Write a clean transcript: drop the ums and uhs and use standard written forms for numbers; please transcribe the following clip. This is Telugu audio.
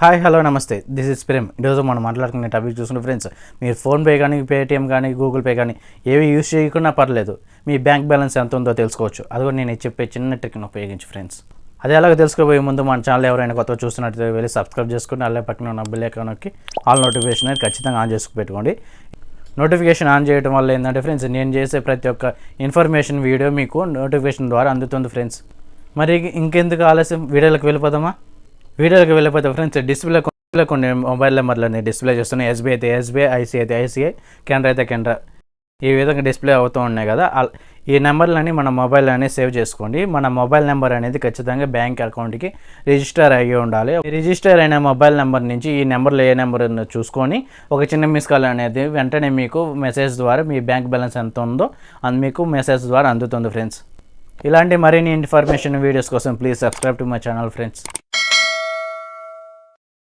హాయ్ హలో నమస్తే, దిస్ ఇస్ ప్రేమ్. ఈరోజు మనం మాట్లాడుకునే టాపిక్ చూసుకుంటే ఫ్రెండ్స్, మీరు ఫోన్పే కానీ, పేటిఎం కానీ, గూగుల్ పే కానీ ఏవి యూజ్ చేయకుండా పర్లేదు, మీ బ్యాంక్ బ్యాలెన్స్ ఎంత ఉందో తెలుసుకోవచ్చు. అది కూడా నేను చెప్పే చిన్న ట్రిక్ను ఉపయోగించి ఫ్రెండ్స్. అది ఎలాగో తెలుసుకోబోయే ముందు మన ఛానల్ ఎవరైనా కొత్తగా చూస్తున్నట్టు వెళ్ళి సబ్స్క్రైబ్ చేసుకుని అల్లే పక్కన ఉన్న బెల్ ఐకాన్ నొక్కి ఆల్ నోటిఫికేషన్ అనేది ఖచ్చితంగా ఆన్ చేసుకు పెట్టుకోండి. నోటిఫికేషన్ ఆన్ చేయడం వల్ల ఏంటంటే ఫ్రెండ్స్, నేను చేసే ప్రతి ఒక్క ఇన్ఫర్మేషన్ వీడియో మీకు నోటిఫికేషన్ ద్వారా అందుతుంది ఫ్రెండ్స్. మరి ఇంకెందుకు ఆలస్యం, వీడియోలోకి వెళ్ళిపోదామా? వీడియోకి వెళ్ళిపోతే ఫ్రెండ్స్, డిస్ప్లే కొన్ని మొబైల్ నెంబర్లని డిస్ప్లే చేస్తున్నాయి. ఎస్బీఐ అయితే ఎస్బీఐ, ఐసీఐ అయితే ఐసీఐ, కెనరా అయితే కెనరా, ఈ విధంగా డిస్ప్లే అవుతూ ఉన్నాయి కదా. ఈ నెంబర్లని మన మొబైల్ అనేది సేవ్ చేసుకోండి. మన మొబైల్ నెంబర్ అనేది ఖచ్చితంగా బ్యాంక్ అకౌంట్కి రిజిస్టర్ అయ్యి ఉండాలి. రిజిస్టర్ అయిన మొబైల్ నెంబర్ నుంచి ఈ నెంబర్లో ఏ నెంబర్ ఉందో చూసుకొని ఒక చిన్న మిస్ కాల్ అనేది వెంటనే మీకు మెసేజ్ ద్వారా మీ బ్యాంక్ బ్యాలెన్స్ ఎంత ఉందో అది మీకు మెసేజ్ ద్వారా అందుతుంది ఫ్రెండ్స్. ఇలాంటి మరిన్ని ఇన్ఫర్మేషన్ వీడియోస్ కోసం please subscribe to my channel friends.